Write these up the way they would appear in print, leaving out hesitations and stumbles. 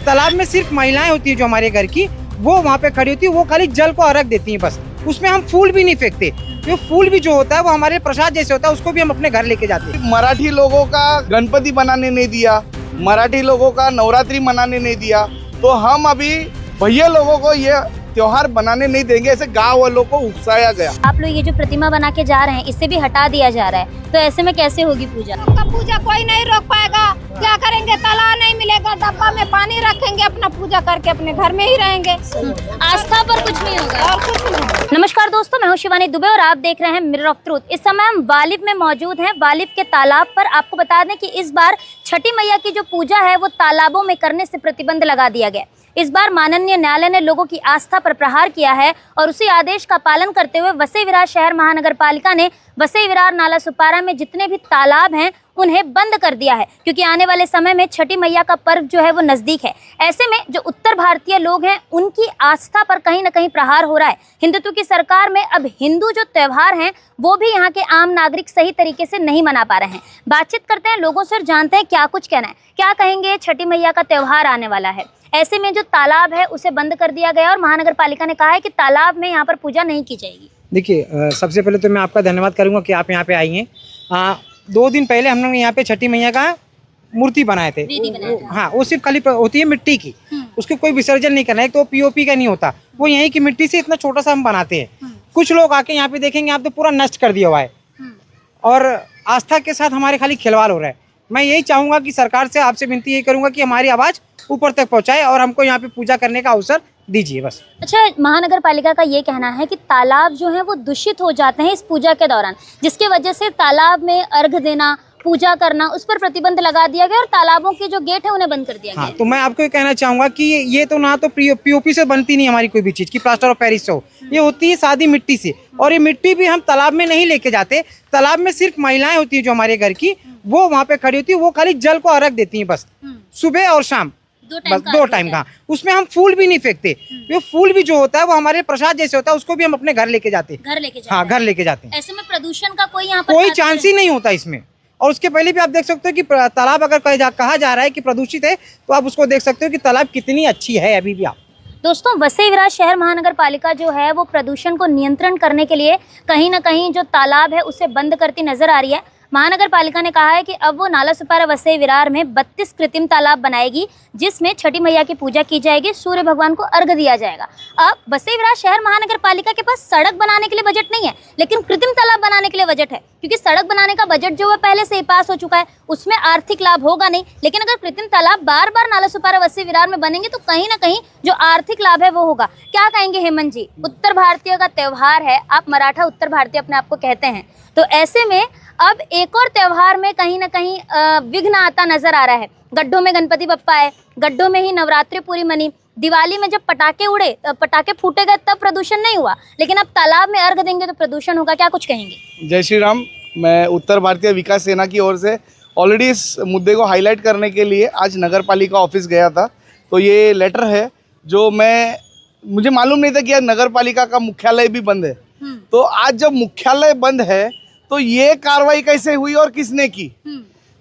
तालाब में सिर्फ महिलाएं होती है जो हमारे घर की, वो वहाँ पे खड़ी होती है, वो खाली जल को अर्घ देती हैं बस। उसमें हम फूल भी नहीं फेंकते, ये फूल भी जो होता है वो हमारे प्रसाद जैसे होता है, उसको भी हम अपने घर लेके जाते हैं। मराठी लोगों का गणपति बनाने नहीं दिया, मराठी लोगों का नवरात्रि मनाने नहीं दिया, तो हम अभी भैया लोगों को ये त्योहार बनाने नहीं देंगे, ऐसे गांव वालों को उकसाया गया। आप लोग ये जो प्रतिमा बना के जा रहे हैं, इससे भी हटा दिया जा रहा है, तो ऐसे में कैसे होगी पूजा? पूजा कोई नहीं रोक पाएगा। क्या करेंगे? तालाब नहीं मिलेगा, डब्बा में पानी रखेंगे, अपना पूजा करके अपने घर में ही रहेंगे। आस्था पर कुछ नहीं होगा और कुछ नहीं। नमस्कार दोस्तों, मैं हूं शिवानी दुबे और आप देख रहे हैं मिरर ऑफ ट्रूथ। इस समय हम वालिब में मौजूद हैं, वालिब के तालाब पर। आपको बता दें कि इस बार छठी मैया की जो पूजा है वो तालाबों में करने से प्रतिबंध लगा दिया गया। इस बार माननीय न्यायालय ने लोगों की आस्था पर प्रहार किया है और उसी आदेश का पालन करते हुए वसई विरार शहर महानगर पालिका ने वसई विरार नाला सुपारा में जितने भी तालाब हैं उन्हें बंद कर दिया है, क्योंकि आने वाले समय में छठी मैया का पर्व जो है वो नजदीक है। ऐसे में जो उत्तर भारतीय लोग हैं उनकी आस्था पर कहीं ना कहीं प्रहार हो रहा है। हिंदुत्व की सरकार में अब हिंदू जो त्योहार हैं वो भी यहाँ के आम नागरिक सही तरीके से नहीं मना पा रहे हैं। बातचीत करते हैं लोगों से और जानते हैं क्या कुछ कहना है, क्या कहेंगे। छठी मैया का त्योहार आने वाला है, ऐसे में जो तालाब है उसे बंद कर दिया गया और महानगर पालिका ने कहा है कि तालाब में यहाँ पर पूजा नहीं की जाएगी। देखिए, सबसे पहले तो मैं आपका धन्यवाद करूंगा कि आप यहाँ पे आई हैं। 2 दिन पहले हम लोग यहाँ पे छठी मैया का मूर्ति बनाए थे। हाँ, वो सिर्फ खाली होती है मिट्टी की, उसको कोई विसर्जन नहीं करना है। तो पीओपी का नहीं होता, वो यहीं की मिट्टी से इतना छोटा सा हम बनाते हैं। कुछ लोग आके यहाँ पे देखेंगे आप तो पूरा नष्ट कर दिया हुआ है और आस्था के साथ हमारे खाली खिलवाड़ हो रहा है। मैं यही चाहूंगा कि सरकार से आपसे विनती यही करूंगा कि हमारी आवाज़ ऊपर तक पहुंचाए और हमको यहाँ पे पूजा करने का अवसर दीजिए बस। अच्छा, महानगर पालिका का ये कहना है कि तालाब जो है वो दूषित हो जाते हैं इस पूजा के दौरान, जिसकी वजह से तालाब में अर्घ देना, पूजा करना, उस पर प्रतिबंध लगा दिया गया और तालाबों के जो गेट है उन्हें बंद कर दिया गया। हाँ, तो मैं आपको ये कहना चाहूंगा कि ये तो ना तो पीओपी से बनती नहीं हमारी कोई भी चीज की, प्लास्टर ऑफ पेरिस से हो, ये होती है सादी मिट्टी से। और ये मिट्टी भी हम तालाब में नहीं लेके जाते, तालाब में सिर्फ महिलाएं होती है जो हमारे घर की, वो वहाँ पे खड़ी होती है, वो खाली जल को अर्घ देती है बस, सुबह और शाम, बस 2 टाइम का। उसमें हम फूल भी नहीं फेंकते, वो फूल भी जो होता है वो हमारे प्रसाद जैसे होता है, उसको भी हम अपने घर लेके जाते हैं। हाँ, घर लेके जाते हैं। ऐसे में प्रदूषण का कोई यहाँ पर कोई चांस ही नहीं होता इसमें। और उसके पहले भी आप देख सकते हो कि तालाब अगर कहा जा रहा है कि प्रदूषित है, तो आप उसको देख सकते हो कि तालाब कितनी अच्छी है अभी भी। आप दोस्तों, वसई विरार शहर महानगर पालिका जो है वो प्रदूषण को नियंत्रण करने के लिए कहीं ना कहीं जो तालाब है उसे बंद करती नजर आ रही है। महानगर पालिका ने कहा है कि अब वो नाला सुपारा वसई विरार में 32 कृत्रिम तालाब बनाएगी, जिसमें छठी मैया की पूजा की जाएगी, सूर्य भगवान को अर्घ दिया जाएगा। अब वसई विरार शहर महानगर पालिका के पास सड़क बनाने के लिए बजट नहीं है, लेकिन कृत्रिम तालाब बनाने के लिए बजट है, क्योंकि सड़क बनाने का बजट जो है पहले से ही पास हो चुका है, उसमें आर्थिक लाभ होगा नहीं। लेकिन अगर कृत्रिम तालाब बार बार नाला सुपारा वसई विरार में बनेंगे तो कहीं ना कहीं जो आर्थिक लाभ है वो होगा। क्या कहेंगे हेमंत जी? उत्तर भारतीय का त्योहार है, आप मराठा उत्तर भारतीय अपने आप को कहते हैं, तो ऐसे में अब एक और त्योहार में कहीं ना कहीं विघ्न आता नजर आ रहा है। गड्ढों में गणपति बप्पा है, गड्ढों में ही नवरात्रि पूरी मनी, दिवाली में जब पटाखे उड़े, पटाखे फूटे गए तब प्रदूषण नहीं हुआ, लेकिन अब तालाब में अर्घ देंगे तो प्रदूषण होगा। क्या कुछ कहेंगे? जय श्री राम। मैं उत्तर भारतीय विकास सेना की ओर से ऑलरेडी इस मुद्दे को हाईलाइट करने के लिए आज नगर पालिका ऑफिस गया था। तो ये लेटर है जो मुझे मालूम नहीं था कि आज नगर पालिका का मुख्यालय भी बंद है। तो आज जब मुख्यालय बंद है तो ये कार्रवाई कैसे हुई और किसने की?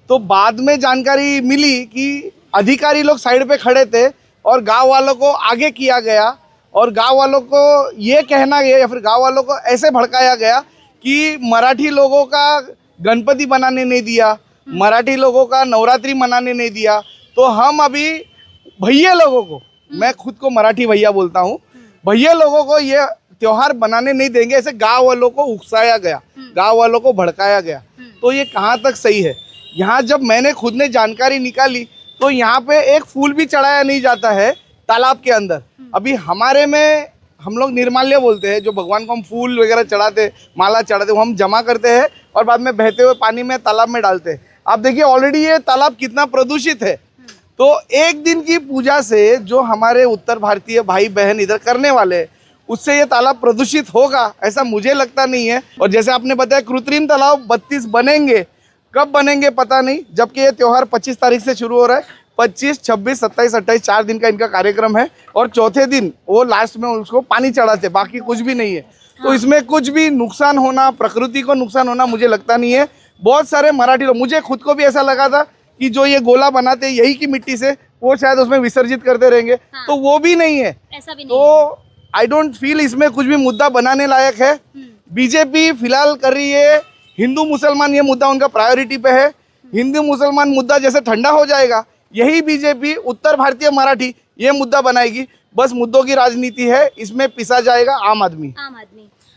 तो बाद में जानकारी मिली कि अधिकारी लोग साइड पे खड़े थे और गांव वालों को आगे किया गया और गांव वालों को ये कहना गया या फिर गांव वालों को ऐसे भड़काया गया कि मराठी लोगों का गणपति बनाने नहीं दिया, मराठी लोगों का नवरात्रि मनाने नहीं दिया, तो हम अभी भैया लोगों को, मैं खुद को मराठी भैया बोलता हूँ, भैया लोगों को ये त्योहार बनाने नहीं देंगे, ऐसे गांव वालों को उकसाया गया, गांव वालों को भड़काया गया। तो ये कहाँ तक सही है? यहाँ जब मैंने खुद ने जानकारी निकाली तो यहाँ पे एक फूल भी चढ़ाया नहीं जाता है तालाब के अंदर। अभी हमारे में हम लोग निर्माल्य बोलते हैं, जो भगवान को हम फूल वगैरह चढ़ाते, माला चढ़ाते, वो हम जमा करते हैं और बाद में बहते हुए पानी में तालाब में डालते हैं। आप देखिए ऑलरेडी ये तालाब कितना प्रदूषित है। तो एक दिन की पूजा से जो हमारे उत्तर भारतीय भाई बहन इधर करने वाले, उससे ये तालाब प्रदूषित होगा ऐसा मुझे लगता नहीं है। और जैसे आपने बताया कृत्रिम तालाब 32 बनेंगे, कब बनेंगे पता नहीं, जबकि ये त्योहार 25 तारीख से शुरू हो रहा है। 25, 26, 27, 28 4 दिन का इनका कार्यक्रम है और चौथे दिन वो लास्ट में उसको पानी चढ़ाते, बाकी कुछ भी नहीं है। तो इसमें कुछ भी नुकसान होना, प्रकृति को नुकसान होना मुझे लगता नहीं है। बहुत सारे मराठी लोग, मुझे खुद को भी ऐसा लगा था कि जो ये गोला बनाते यही की मिट्टी से, वो शायद उसमें विसर्जित करते रहेंगे। हाँ। तो वो भी नहीं है। ऐसा भी नहीं तो आई डोंट फील इसमें कुछ भी मुद्दा बनाने लायक है। बीजेपी फिलहाल कर रही है हिंदू मुसलमान, ये मुद्दा उनका प्रायोरिटी पे है। हिंदू मुसलमान मुद्दा जैसे ठंडा हो जाएगा, यही बीजेपी उत्तर भारतीय मराठी ये मुद्दा बनाएगी। बस मुद्दों की राजनीति है, इसमें पिसा जाएगा आम आदमी।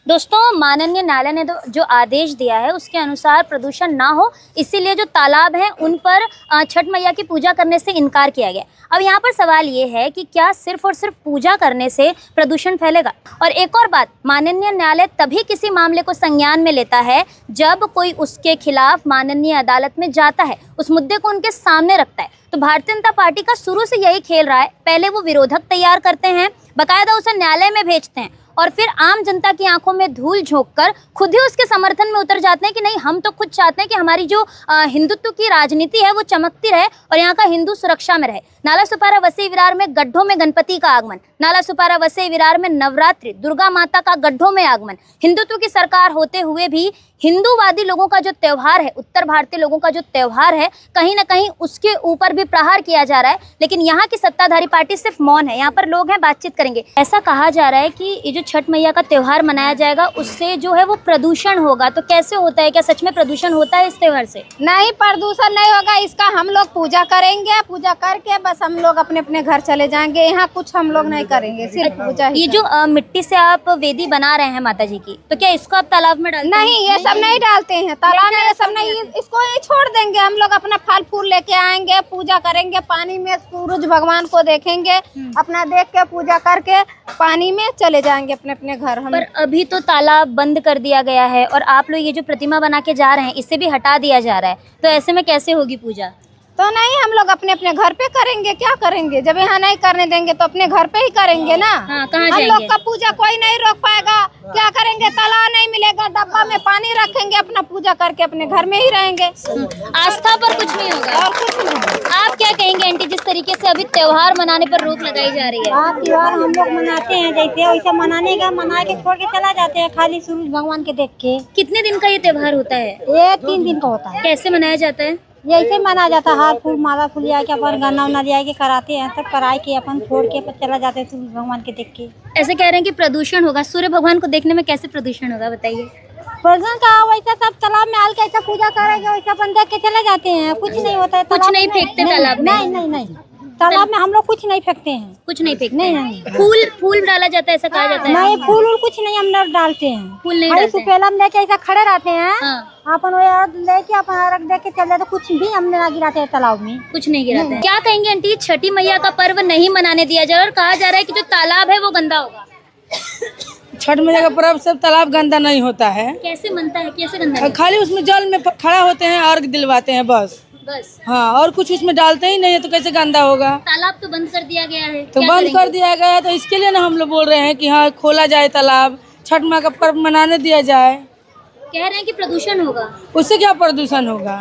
दोस्तों, माननीय न्यायालय ने जो आदेश दिया है उसके अनुसार प्रदूषण ना हो, इसीलिए जो तालाब हैं उन पर छठ मैया की पूजा करने से इनकार किया गया। अब यहाँ पर सवाल ये है कि क्या सिर्फ और सिर्फ पूजा करने से प्रदूषण फैलेगा? और एक और बात, माननीय न्यायालय तभी किसी मामले को संज्ञान में लेता है जब कोई उसके खिलाफ माननीय अदालत में जाता है, उस मुद्दे को उनके सामने रखता है। तो भारतीय जनता पार्टी का शुरू से यही खेल रहा है, पहले वो विरोधक तैयार करते हैं, बाकायदा उसे न्यायालय में भेजते हैं और फिर आम जनता की आंखों में धूल झोंककर खुद ही उसके समर्थन में उतर जाते हैं कि नहीं, हम तो खुद चाहते हैं कि हमारी जो हिंदुत्व की राजनीति है वो चमकती रहे और यहाँ का हिंदू सुरक्षा में रहे। नाला सुपारा वसई विरार में गड्ढों में गणपति का आगमन, नाला सुपारा वसई विरार में नवरात्रि, दुर्गा माता का गड्ढों में आगमन, हिंदुत्व की सरकार होते हुए भी हिंदूवादी लोगों का जो त्यौहार है, उत्तर भारतीय लोगों का जो त्यौहार है, कहीं ना कहीं उसके ऊपर भी प्रहार किया जा रहा है। लेकिन यहाँ की सत्ताधारी पार्टी सिर्फ मौन है। यहाँ पर लोग हैं, बातचीत करेंगे। ऐसा कहा जा रहा है कि ये जो छठ मैया का त्यौहार मनाया जाएगा उससे जो है वो प्रदूषण होगा, तो कैसे होता है? क्या सच में प्रदूषण होता है इस त्यौहार से? नहीं, प्रदूषण नहीं होगा। इसका हम लोग पूजा करेंगे, पूजा करके बस हम लोग अपने अपने घर चले जाएंगे। यहाँ कुछ हम लोग नहीं करेंगे, सिर्फ पूजा ही। ये जो मिट्टी से आप वेदी बना रहे हैं माता जी की, तो क्या इसको आप तालाब में डालते हैं? नहीं, ये सब नहीं डालते हैं तालाब में, ये सब नहीं। इसको ही छोड़ देंगे। हम लोग अपना फल फूल लेके आएंगे, पूजा करेंगे, पानी में सूरज भगवान को देखेंगे, अपना देख के पूजा करके पानी में चले जाएंगे अपने अपने घर। हम पर अभी तो तालाब बंद कर दिया गया है और आप लोग ये जो प्रतिमा बना के जा रहे हैं इसे भी हटा दिया जा रहा है, तो ऐसे में कैसे होगी पूजा? तो नहीं, हम लोग अपने अपने घर पे करेंगे। क्या करेंगे? जब यहाँ नहीं करने देंगे तो अपने घर पे ही करेंगे ना। हाँ, कहाँ हम जाएंगे? लोग का पूजा कोई नहीं रोक पाएगा। क्या करेंगे? तालाब नहीं मिलेगा, डब्बा में पानी रखेंगे, अपना पूजा करके अपने घर में ही रहेंगे। आस्था पर कुछ नहीं होगा और कुछ नहीं। आप क्या कहेंगे आंटी, जिस तरीके से अभी त्योहार मनाने पर रोक लगाई जा रही है? त्योहार हम लोग मनाते हैं जैसे वैसा मनाने का, मना के छोड़ के चला जाते हैं खाली सूरज भगवान के देख के। कितने दिन का ये त्योहार होता है? ये 3 दिन का होता है। कैसे मनाया जाता है? यही मना जाता है, हार फूल माला फूल लिया के अपन गन्ना उन्ना लिया के कराते हैं, तब कराए के अपन छोड़ के चला जाते हैं सूरज भगवान के देख के। ऐसे कह रहे हैं कि प्रदूषण होगा, सूर्य भगवान को देखने में कैसे प्रदूषण होगा बताइए? प्रदूषण का वैसा सब तालाब में आल के ऐसा पूजा करेंगे, वैसा अपन देख के चले जाते हैं, कुछ नहीं होता है। कुछ नहीं फेंकते तालाब में? नहीं, तालाब में हम लोग कुछ नहीं फेंकते हैं। कुछ नहीं फेंकते? नहीं। फूल डाला जाता है ऐसा कहा जाता है? नहीं, फूल कुछ नहीं हम लोग डालते हैं। फूल नहीं खाली डालते हैं? सुपेला में लेके ऐसा खड़े रहते हैं, हाँ। अपन वो लेके अपन रख दे के चल जाते, कुछ भी हमने ना गिराते हैं तालाब में। कुछ नहीं गिराते हैं। क्या कहेंगे आंटी, छठी मैया का पर्व नहीं मनाने दिया जाए और कहा जा रहा है कि जो तालाब है वो गंदा होगा? छठ मैया का पर्व सब तालाब गंदा नहीं होता है, कैसे मनता है, कैसे गंदा है? खाली उसमें जल में खड़ा होते हैं, अर्घ दिलवाते हैं बस। हाँ, और कुछ उसमें डालते ही नहीं है, तो कैसे गंदा होगा? तालाब तो बंद कर दिया गया है, तो बंद कर दिया गया है, तो इसके लिए ना हम लोग बोल रहे हैं कि हाँ खोला जाए तालाब, छठ माँ का पर्व मनाने दिया जाए। कह रहे हैं कि प्रदूषण होगा। उससे क्या प्रदूषण होगा?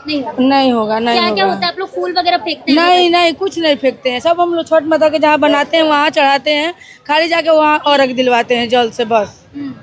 नहीं होगा। नहीं होगा, नहीं क्या क्या होगा। होता है? आप लोग फूल वगैरह फेंकते हैं? नहीं, कुछ नहीं फेंकते हैं। सब हम लोग छठ माता के जहाँ बनाते हैं वहाँ चढ़ाते हैं, खाली जाके वहाँ अर्घ दिलवाते हैं जल से, बस।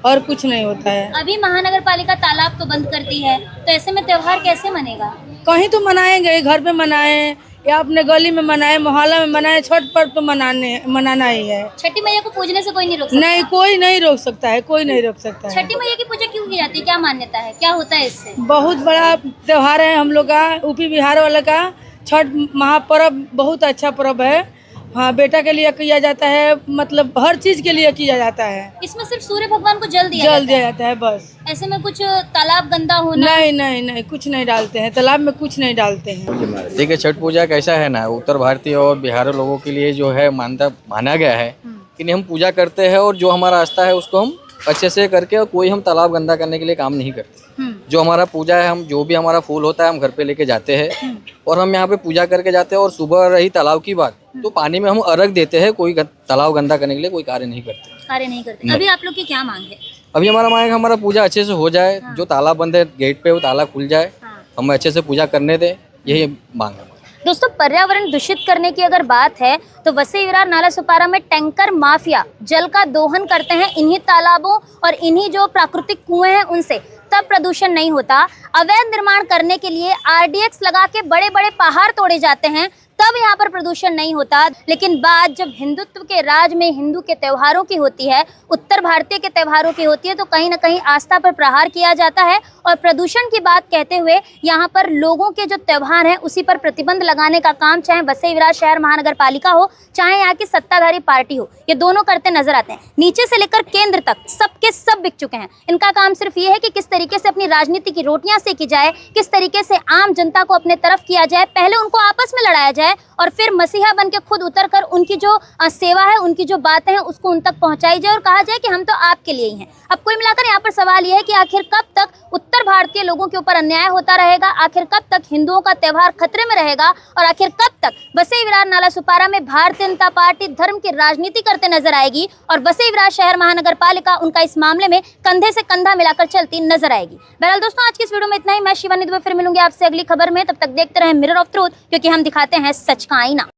और कुछ नहीं होता है। अभी महानगर पालिका तालाब तो बंद करती है, तो ऐसे में त्योहार कैसे मनेगा? कहीं तो मनाएंगे, घर पे मनाएं या अपने गली में मनाएं, मोहल्ला में मनाएं, छठ पर्व तो मनाना ही है। छठी मैया को पूजने से कोई नहीं रोक सकता? नहीं, कोई नहीं रोक सकता है, कोई नहीं रोक सकता है। छठी मैया की पूजा क्यों की जाती है? क्या मान्यता है, क्या होता है इससे? बहुत बड़ा त्योहार है हम लोग का, यूपी बिहार वाला का छठ महापर्व बहुत अच्छा पर्व है। हाँ, बेटा के लिए किया जाता है, मतलब हर चीज के लिए किया जाता है। इसमें सिर्फ सूर्य भगवान को जल दिया जाता है बस। ऐसे में कुछ तालाब गंदा होना? नहीं, कुछ नहीं डालते हैं तालाब में, कुछ नहीं डालते हैं। देखिए, छठ पूजा कैसा है ना, उत्तर भारतीय और बिहार लोगों के लिए जो है माना गया है कि हम पूजा करते हैं और जो हमारा आस्था है उसको हम अच्छे से करके, और कोई हम तालाब गंदा करने के लिए काम नहीं करते। जो हमारा पूजा है, हम जो भी हमारा फूल होता है हम घर पे लेके जाते हैं और हम यहाँ पे पूजा करके जाते हैं। और सुबह रही तालाब की बात, तो पानी में हम अर्घ देते हैं, कोई तालाब गंदा करने के लिए कोई कार्य नहीं करते। अभी आप लोग की क्या मांग है? अभी हमारा मांग है हमारा पूजा अच्छे से हो जाए, जो तालाब बंद है गेट पे वो ताला खुल जाए, हम अच्छे से पूजा करने दें, यही मांग है। दोस्तों, पर्यावरण दूषित करने की अगर बात है तो वसई विरार नाला सुपारा में टैंकर माफिया जल का दोहन करते हैं इन्हीं तालाबों और इन्हीं जो प्राकृतिक कुएं हैं उनसे, तब प्रदूषण नहीं होता। अवैध निर्माण करने के लिए आरडीएक्स लगा के बड़े बड़े पहाड़ तोड़े जाते हैं, तब यहाँ पर प्रदूषण नहीं होता। लेकिन बात जब हिंदुत्व के राज में हिंदू के त्योहारों की होती है, उत्तर भारतीय के त्योहारों की होती है, तो कहीं ना कहीं आस्था पर प्रहार किया जाता है। और प्रदूषण की बात कहते हुए यहाँ पर लोगों के जो त्योहार हैं उसी पर प्रतिबंध लगाने का काम चाहे वसई विरार शहर महानगर पालिका हो, चाहे यहाँ की सत्ताधारी पार्टी हो, ये दोनों करते नजर आते हैं। नीचे से लेकर केंद्र तक सबके सब बिक चुके हैं। इनका काम सिर्फ ये है कि किस तरीके से अपनी राजनीति की रोटियां सेकी जाए, किस तरीके से आम जनता को अपने तरफ किया जाए, पहले उनको आपस में लड़ाया जाए और फिर मसीहा बन के खुद उतर कर उनकी जो सेवा है, उनकी जो बातें हैं उसको उन तक पहुंचाई जाए और कहा जाए कि हम तो आपके लिए ही हैं। अब कुल मिलाकर यहाँ पर सवाल यह है कि आखिर कब तक उत्तर भारतीय लोगों के ऊपर अन्याय होता रहेगा, आखिर कब तक हिंदुओं का त्योहार खतरे में रहेगा और आखिर कब तक वसई विरार नालासोपारा में भारतीय जनता पार्टी धर्म की राजनीति करते नजर आएगी और वसई विरार शहर महानगर पालिका उनका इस मामले में कंधे से कंधा मिलाकर चलती नजर आएगी। बहरहाल दोस्तों, आज की इस वीडियो में इतना ही। मैं शिवानी दुबे फिर मिलूंगी आपसे अगली खबर में। तब तक देखते रहें मिरर ऑफ ट्रूथ, क्योंकि हम दिखाते हैं सच का आईना।